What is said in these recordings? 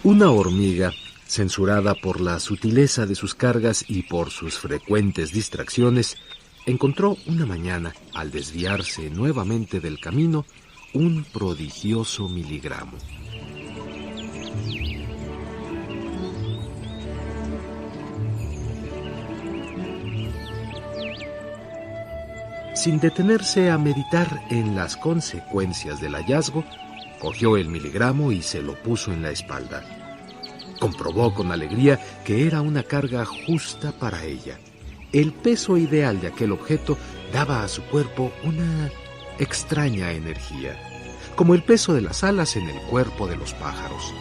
Una hormiga, censurada por la sutileza de sus cargas y por sus frecuentes distracciones, encontró una mañana, al desviarse nuevamente del camino, un prodigioso miligramo. Sin detenerse a meditar en las consecuencias del hallazgo, cogió el miligramo y se lo puso en la espalda. Comprobó con alegría que era una carga justa para ella. El peso ideal de aquel objeto daba a su cuerpo una extraña energía, como el peso de las alas en el cuerpo de los pájaros.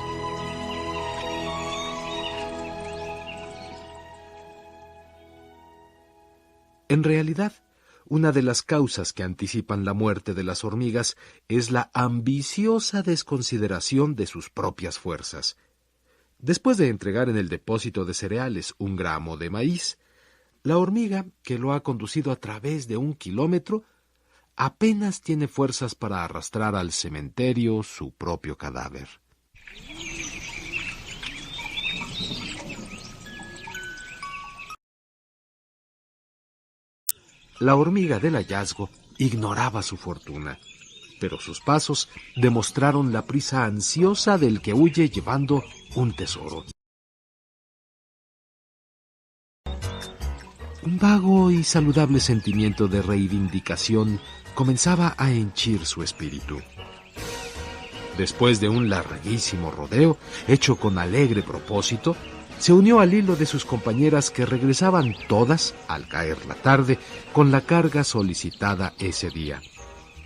En realidad, una de las causas que anticipan la muerte de las hormigas es la ambiciosa desconsideración de sus propias fuerzas. Después de entregar en el depósito de cereales un gramo de maíz, la hormiga, que lo ha conducido a través de 1 kilómetro, apenas tiene fuerzas para arrastrar al cementerio su propio cadáver. La hormiga del hallazgo ignoraba su fortuna, pero sus pasos demostraron la prisa ansiosa del que huye llevando un tesoro. Un vago y saludable sentimiento de reivindicación comenzaba a henchir su espíritu. Después de un larguísimo rodeo, hecho con alegre propósito, se unió al hilo de sus compañeras que regresaban todas, al caer la tarde, con la carga solicitada ese día.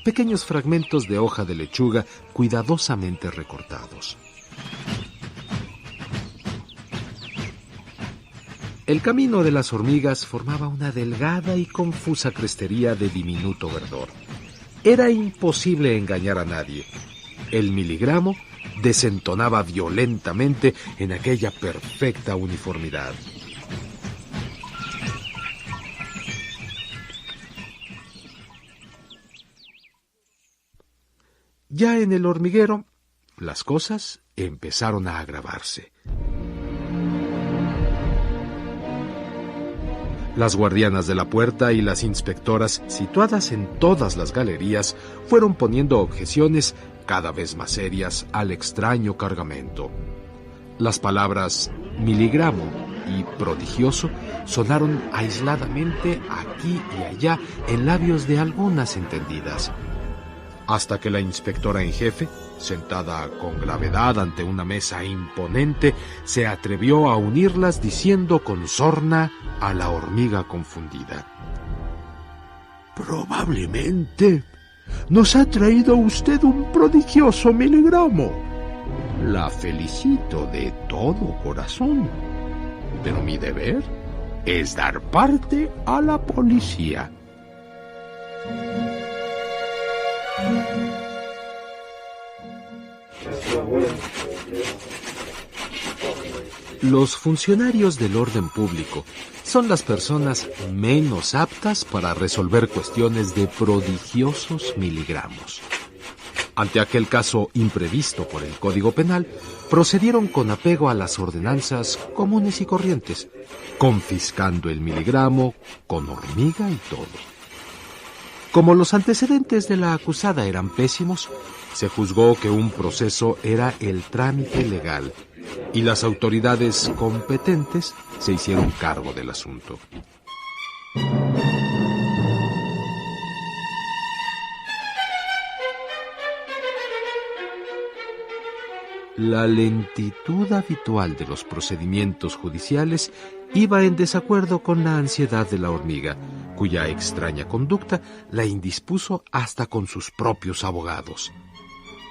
Pequeños fragmentos de hoja de lechuga cuidadosamente recortados. El camino de las hormigas formaba una delgada y confusa crestería de diminuto verdor. Era imposible engañar a nadie. El miligramo desentonaba violentamente en aquella perfecta uniformidad. Ya en el hormiguero, las cosas empezaron a agravarse. Las guardianas de la puerta y las inspectoras, situadas en todas las galerías, fueron poniendo objeciones cada vez más serias al extraño cargamento. Las palabras miligramo y prodigioso sonaron aisladamente aquí y allá en labios de algunas entendidas, hasta que la inspectora en jefe, sentada con gravedad ante una mesa imponente, se atrevió a unirlas diciendo con sorna a la hormiga confundida: «Probablemente nos ha traído usted un prodigioso miligramo. La felicito de todo corazón, pero mi deber es dar parte a la policía». Los funcionarios del orden público son las personas menos aptas para resolver cuestiones de prodigiosos miligramos. Ante aquel caso imprevisto por el Código Penal, procedieron con apego a las ordenanzas comunes y corrientes, confiscando el miligramo con hormiga y todo. Como los antecedentes de la acusada eran pésimos, se juzgó que un proceso era el trámite legal y las autoridades competentes se hicieron cargo del asunto. La lentitud habitual de los procedimientos judiciales iba en desacuerdo con la ansiedad de la hormiga, cuya extraña conducta la indispuso hasta con sus propios abogados.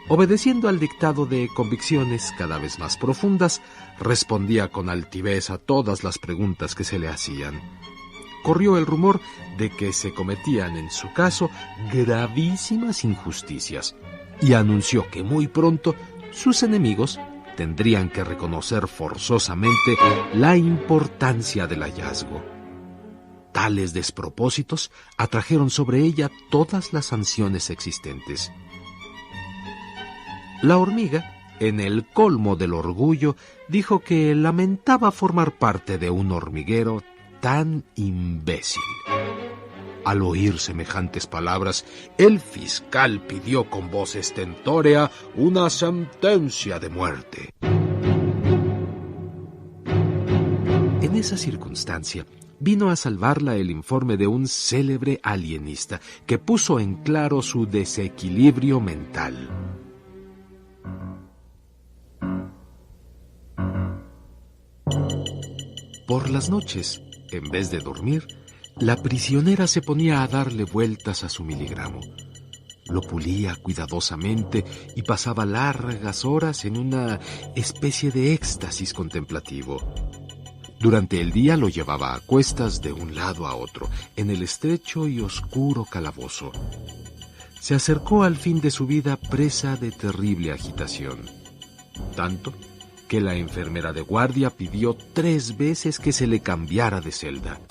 Obedeciendo al dictado de convicciones cada vez más profundas, respondía con altivez a todas las preguntas que se le hacían. Corrió el rumor de que se cometían en su caso gravísimas injusticias y anunció que muy pronto sus enemigos tendrían que reconocer forzosamente la importancia del hallazgo. Tales despropósitos atrajeron sobre ella todas las sanciones existentes. La hormiga, en el colmo del orgullo, dijo que lamentaba formar parte de un hormiguero tan imbécil. Al oír semejantes palabras, el fiscal pidió con voz estentórea una sentencia de muerte. En esa circunstancia, vino a salvarla el informe de un célebre alienista que puso en claro su desequilibrio mental. Por las noches, en vez de dormir, la prisionera se ponía a darle vueltas a su miligramo. Lo pulía cuidadosamente y pasaba largas horas en una especie de éxtasis contemplativo. Durante el día lo llevaba a cuestas de un lado a otro, en el estrecho y oscuro calabozo. Se acercó al fin de su vida presa de terrible agitación. Tanto que la enfermera de guardia pidió 3 veces que se le cambiara de celda.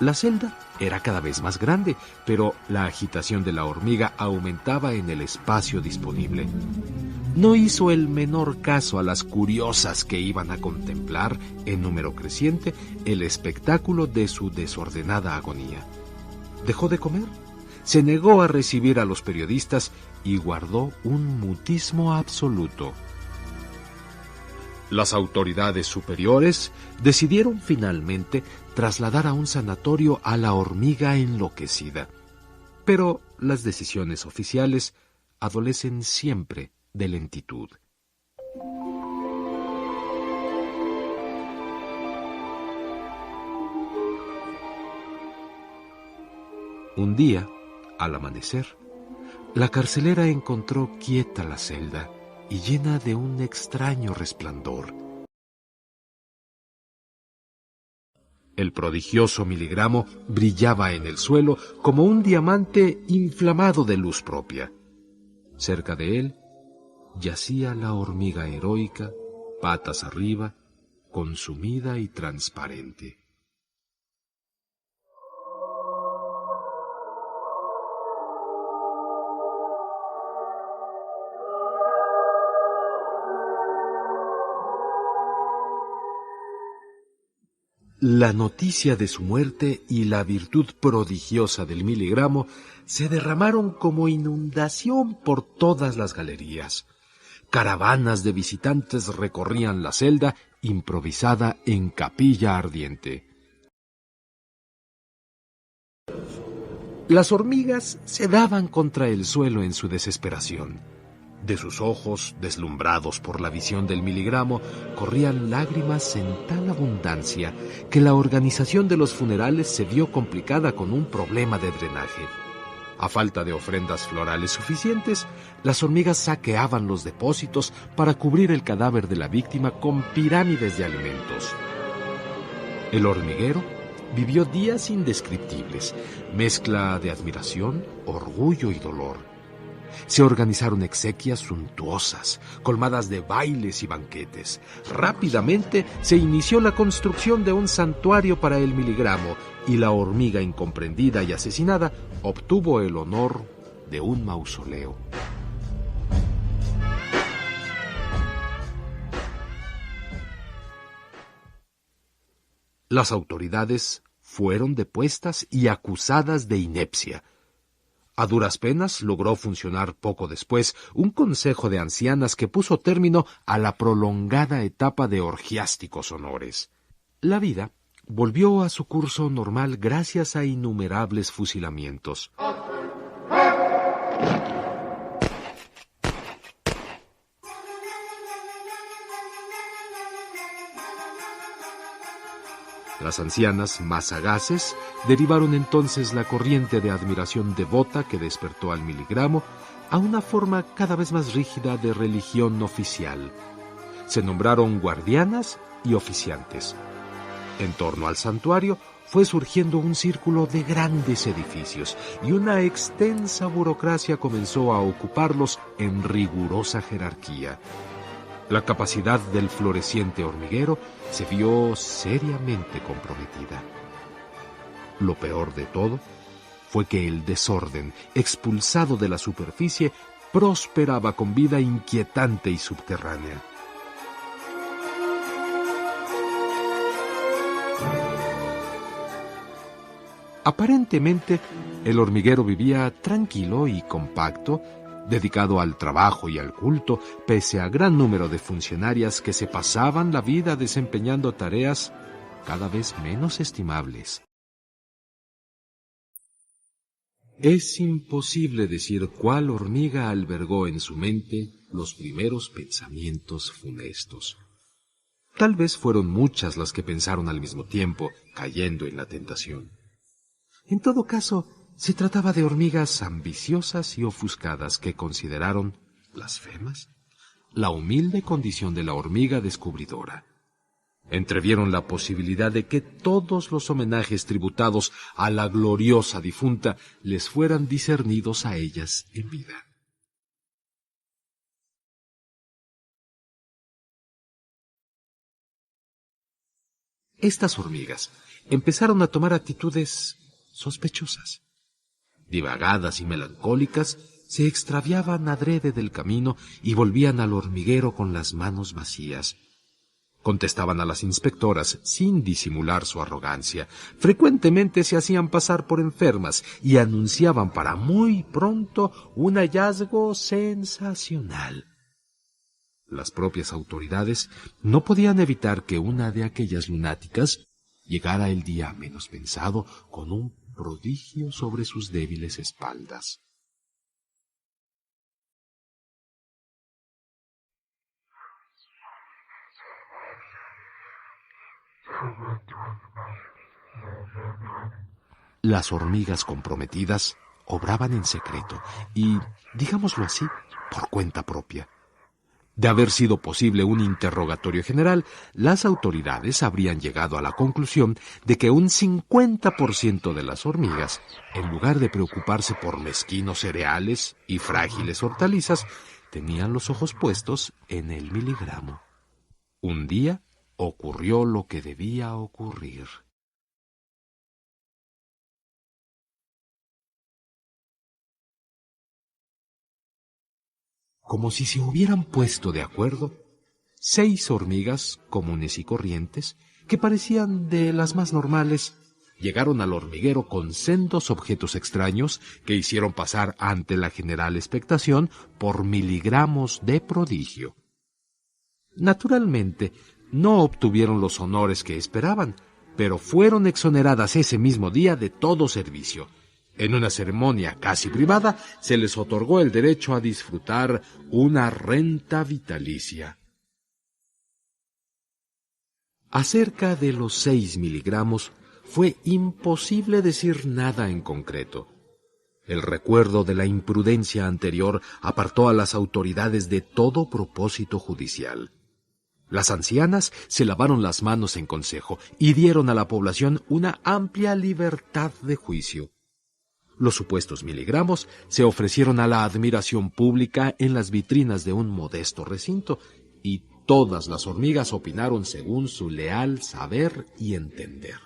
La celda era cada vez más grande, pero la agitación de la hormiga aumentaba en el espacio disponible. No hizo el menor caso a las curiosas que iban a contemplar, en número creciente, el espectáculo de su desordenada agonía. Dejó de comer, se negó a recibir a los periodistas y guardó un mutismo absoluto. Las autoridades superiores decidieron finalmente trasladar a un sanatorio a la hormiga enloquecida. Pero las decisiones oficiales adolecen siempre de lentitud. Un día, al amanecer, la carcelera encontró quieta la celda y llena de un extraño resplandor. El prodigioso miligramo brillaba en el suelo como un diamante inflamado de luz propia. Cerca de él yacía la hormiga heroica, patas arriba, consumida y transparente. La noticia de su muerte y la virtud prodigiosa del miligramo se derramaron como inundación por todas las galerías. Caravanas de visitantes recorrían la celda improvisada en capilla ardiente. Las hormigas se daban contra el suelo en su desesperación. De sus ojos, deslumbrados por la visión del miligramo, corrían lágrimas en tal abundancia que la organización de los funerales se vio complicada con un problema de drenaje. A falta de ofrendas florales suficientes, las hormigas saqueaban los depósitos para cubrir el cadáver de la víctima con pirámides de alimentos. El hormiguero vivió días indescriptibles, mezcla de admiración, orgullo y dolor. Se organizaron exequias suntuosas, colmadas de bailes y banquetes. Rápidamente se inició la construcción de un santuario para el miligramo y la hormiga incomprendida y asesinada obtuvo el honor de un mausoleo. Las autoridades fueron depuestas y acusadas de inepcia. A duras penas logró funcionar poco después un consejo de ancianas que puso término a la prolongada etapa de orgiásticos honores. La vida volvió a su curso normal gracias a innumerables fusilamientos. Las ancianas, más sagaces, derivaron entonces la corriente de admiración devota que despertó al miligramo a una forma cada vez más rígida de religión oficial. Se nombraron guardianas y oficiantes. En torno al santuario fue surgiendo un círculo de grandes edificios y una extensa burocracia comenzó a ocuparlos en rigurosa jerarquía. La capacidad del floreciente hormiguero se vio seriamente comprometida. Lo peor de todo fue que el desorden, expulsado de la superficie, prosperaba con vida inquietante y subterránea. Aparentemente, el hormiguero vivía tranquilo y compacto, dedicado al trabajo y al culto, pese a gran número de funcionarias que se pasaban la vida desempeñando tareas cada vez menos estimables. Es imposible decir cuál hormiga albergó en su mente los primeros pensamientos funestos. Tal vez fueron muchas las que pensaron al mismo tiempo, cayendo en la tentación. En todo caso, se trataba de hormigas ambiciosas y ofuscadas que consideraron blasfemas la humilde condición de la hormiga descubridora. Entrevieron la posibilidad de que todos los homenajes tributados a la gloriosa difunta les fueran discernidos a ellas en vida. Estas hormigas empezaron a tomar actitudes sospechosas. Divagadas y melancólicas, se extraviaban adrede del camino y volvían al hormiguero con las manos vacías. Contestaban a las inspectoras sin disimular su arrogancia. Frecuentemente se hacían pasar por enfermas y anunciaban para muy pronto un hallazgo sensacional. Las propias autoridades no podían evitar que una de aquellas lunáticas llegara el día menos pensado con un prodigio sobre sus débiles espaldas. Las hormigas comprometidas obraban en secreto y, digámoslo así, por cuenta propia. De haber sido posible un interrogatorio general, las autoridades habrían llegado a la conclusión de que un 50% de las hormigas, en lugar de preocuparse por mezquinos cereales y frágiles hortalizas, tenían los ojos puestos en el miligramo. Un día ocurrió lo que debía ocurrir. Como si se hubieran puesto de acuerdo, 6 hormigas comunes y corrientes, que parecían de las más normales, llegaron al hormiguero con sendos objetos extraños que hicieron pasar ante la general expectación por miligramos de prodigio. Naturalmente, no obtuvieron los honores que esperaban, pero fueron exoneradas ese mismo día de todo servicio. En una ceremonia casi privada, se les otorgó el derecho a disfrutar una renta vitalicia. Acerca de los 6 miligramos, fue imposible decir nada en concreto. El recuerdo de la imprudencia anterior apartó a las autoridades de todo propósito judicial. Las ancianas se lavaron las manos en consejo y dieron a la población una amplia libertad de juicio. Los supuestos miligramos se ofrecieron a la admiración pública en las vitrinas de un modesto recinto, y todas las hormigas opinaron según su leal saber y entender.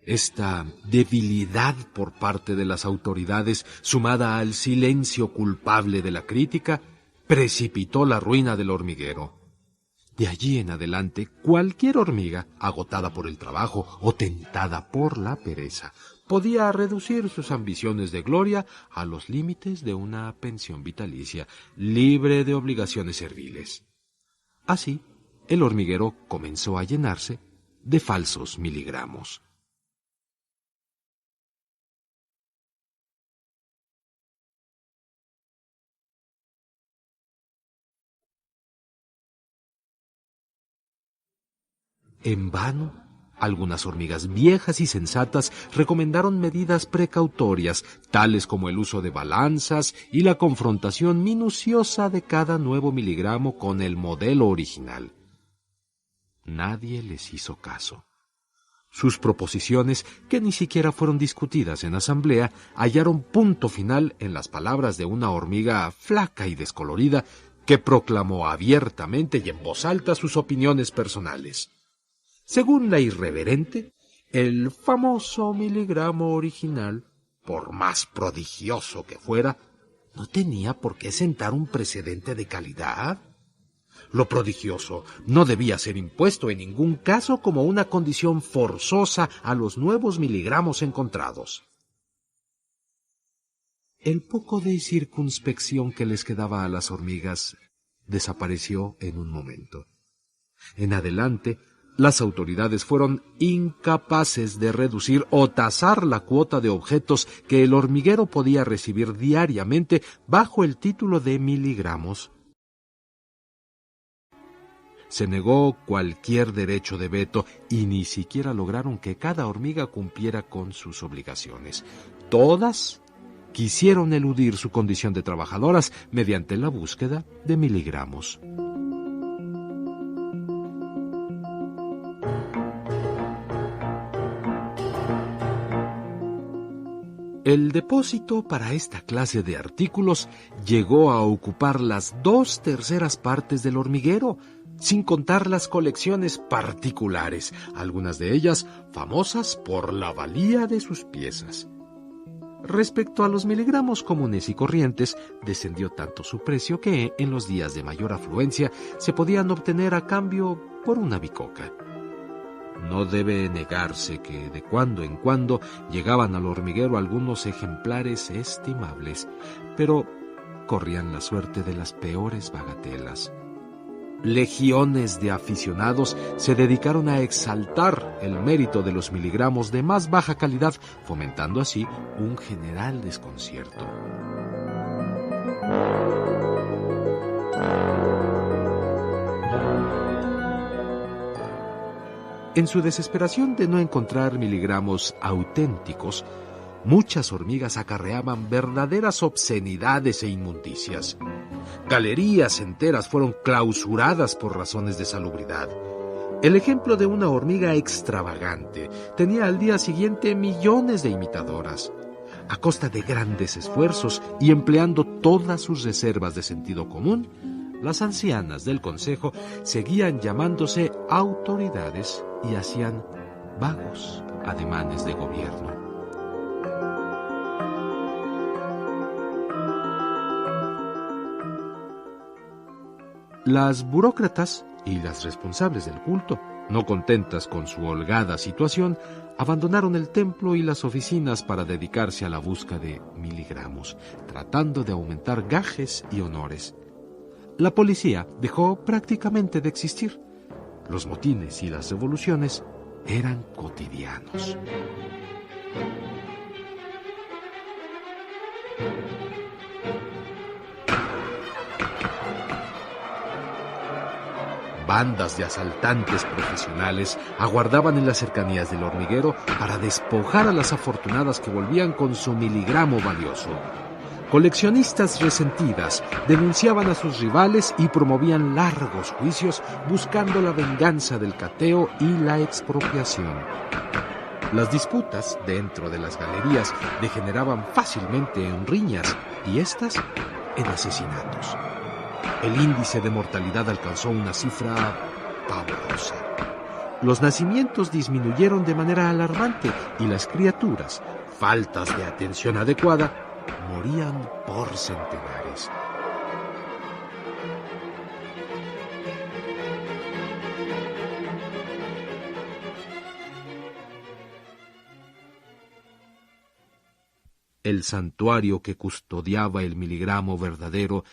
Esta debilidad por parte de las autoridades, sumada al silencio culpable de la crítica, precipitó la ruina del hormiguero. De allí en adelante, cualquier hormiga, agotada por el trabajo o tentada por la pereza, podía reducir sus ambiciones de gloria a los límites de una pensión vitalicia, libre de obligaciones serviles. Así, el hormiguero comenzó a llenarse de falsos miligramos. En vano, algunas hormigas viejas y sensatas recomendaron medidas precautorias, tales como el uso de balanzas y la confrontación minuciosa de cada nuevo miligramo con el modelo original. Nadie les hizo caso. Sus proposiciones, que ni siquiera fueron discutidas en asamblea, hallaron punto final en las palabras de una hormiga flaca y descolorida que proclamó abiertamente y en voz alta sus opiniones personales. Según la irreverente, el famoso miligramo original, por más prodigioso que fuera, no tenía por qué sentar un precedente de calidad. Lo prodigioso no debía ser impuesto en ningún caso como una condición forzosa a los nuevos miligramos encontrados. El poco de circunspección que les quedaba a las hormigas desapareció en un momento. En adelante, las autoridades fueron incapaces de reducir o tasar la cuota de objetos que el hormiguero podía recibir diariamente bajo el título de miligramos. Se negó cualquier derecho de veto y ni siquiera lograron que cada hormiga cumpliera con sus obligaciones. Todas quisieron eludir su condición de trabajadoras mediante la búsqueda de miligramos. El depósito para esta clase de artículos llegó a ocupar las 2/3 partes del hormiguero, sin contar las colecciones particulares, algunas de ellas famosas por la valía de sus piezas. Respecto a los miligramos comunes y corrientes, descendió tanto su precio que, en los días de mayor afluencia, se podían obtener a cambio por una bicoca. No debe negarse que de cuando en cuando llegaban al hormiguero algunos ejemplares estimables, pero corrían la suerte de las peores bagatelas. Legiones de aficionados se dedicaron a exaltar el mérito de los miligramos de más baja calidad, fomentando así un general desconcierto. En su desesperación de no encontrar miligramos auténticos, muchas hormigas acarreaban verdaderas obscenidades e inmundicias. Galerías enteras fueron clausuradas por razones de salubridad. El ejemplo de una hormiga extravagante tenía al día siguiente millones de imitadoras. A costa de grandes esfuerzos y empleando todas sus reservas de sentido común, las ancianas del consejo seguían llamándose autoridades y hacían vagos ademanes de gobierno. Las burócratas y las responsables del culto, no contentas con su holgada situación, abandonaron el templo y las oficinas para dedicarse a la busca de miligramos, tratando de aumentar gajes y honores. La policía dejó prácticamente de existir. Los motines y las revoluciones eran cotidianos. Bandas de asaltantes profesionales aguardaban en las cercanías del hormiguero para despojar a las afortunadas que volvían con su miligramo valioso. Coleccionistas resentidas denunciaban a sus rivales y promovían largos juicios buscando la venganza del cateo y la expropiación. Las disputas dentro de las galerías degeneraban fácilmente en riñas y éstas en asesinatos. El índice de mortalidad alcanzó una cifra pavorosa. Los nacimientos disminuyeron de manera alarmante y las criaturas, faltas de atención adecuada, morían por centenares. El santuario que custodiaba el miligramo verdadero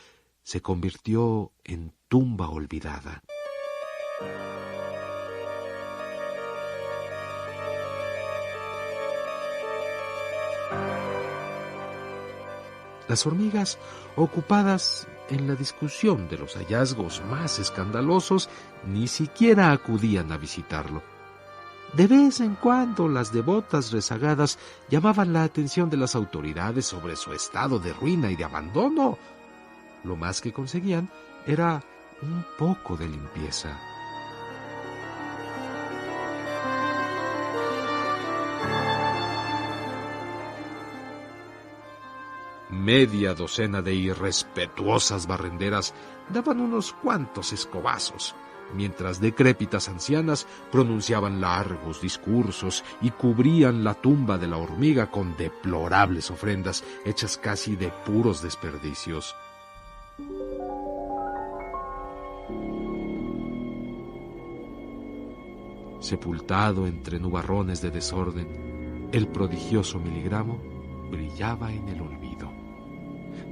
se convirtió en tumba olvidada. Las hormigas, ocupadas en la discusión de los hallazgos más escandalosos, ni siquiera acudían a visitarlo. De vez en cuando las devotas rezagadas llamaban la atención de las autoridades sobre su estado de ruina y de abandono. Lo más que conseguían era un poco de limpieza. Media docena de irrespetuosas barrenderas daban unos cuantos escobazos, mientras decrépitas ancianas pronunciaban largos discursos y cubrían la tumba de la hormiga con deplorables ofrendas hechas casi de puros desperdicios. Sepultado entre nubarrones de desorden, el prodigioso miligramo brillaba en el olvido.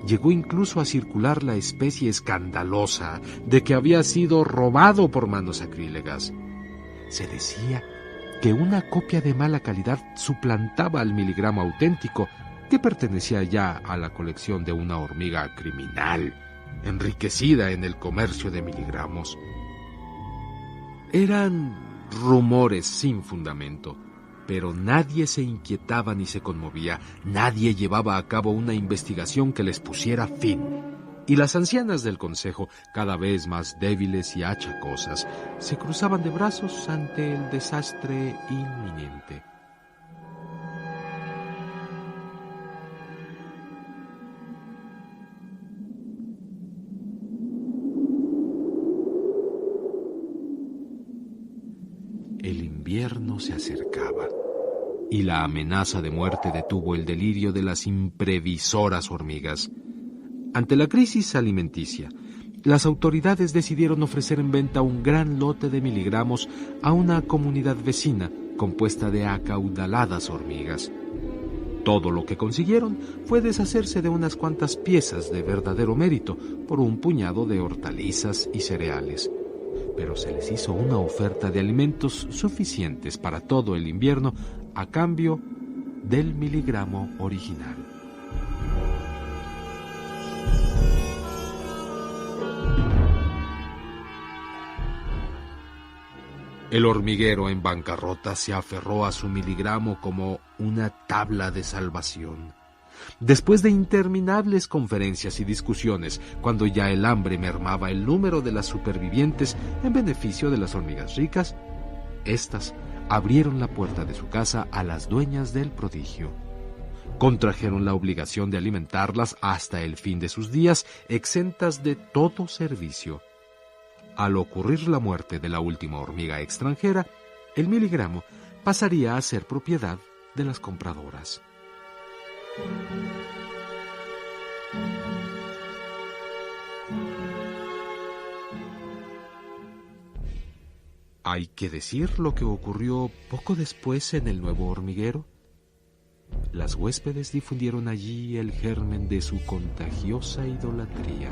Llegó incluso a circular la especie escandalosa de que había sido robado por manos sacrílegas. Se decía que una copia de mala calidad suplantaba al miligramo auténtico, que pertenecía ya a la colección de una hormiga criminal, enriquecida en el comercio de miligramos. Eran rumores sin fundamento, pero nadie se inquietaba ni se conmovía, nadie llevaba a cabo una investigación que les pusiera fin. Y las ancianas del consejo, cada vez más débiles y achacosas, se cruzaban de brazos ante el desastre inminente. El invierno se acercaba y la amenaza de muerte detuvo el delirio de las imprevisoras hormigas. Ante la crisis alimenticia, las autoridades decidieron ofrecer en venta un gran lote de miligramos a una comunidad vecina compuesta de acaudaladas hormigas. Todo lo que consiguieron fue deshacerse de unas cuantas piezas de verdadero mérito por un puñado de hortalizas y cereales. Pero se les hizo una oferta de alimentos suficientes para todo el invierno a cambio del miligramo original. El hormiguero en bancarrota se aferró a su miligramo como una tabla de salvación. Después de interminables conferencias y discusiones, cuando ya el hambre mermaba el número de las supervivientes en beneficio de las hormigas ricas, éstas abrieron la puerta de su casa a las dueñas del prodigio. Contrajeron la obligación de alimentarlas hasta el fin de sus días, exentas de todo servicio. Al ocurrir la muerte de la última hormiga extranjera, el miligramo pasaría a ser propiedad de las compradoras. Hay que decir lo que ocurrió poco después en el nuevo hormiguero. Las huéspedes difundieron allí el germen de su contagiosa idolatría.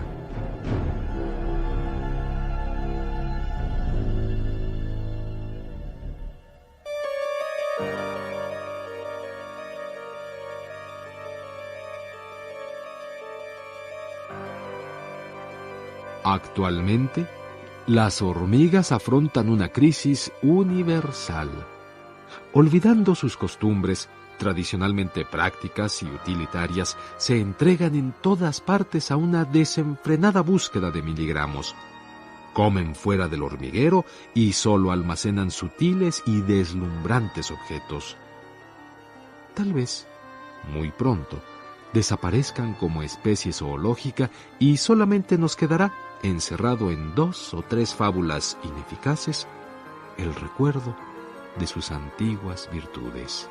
Actualmente, las hormigas afrontan una crisis universal. Olvidando sus costumbres, tradicionalmente prácticas y utilitarias, se entregan en todas partes a una desenfrenada búsqueda de miligramos. Comen fuera del hormiguero y solo almacenan sutiles y deslumbrantes objetos. Tal vez, muy pronto, desaparezcan como especie zoológica y solamente nos quedará, encerrado en 2 o 3 fábulas ineficaces, el recuerdo de sus antiguas virtudes.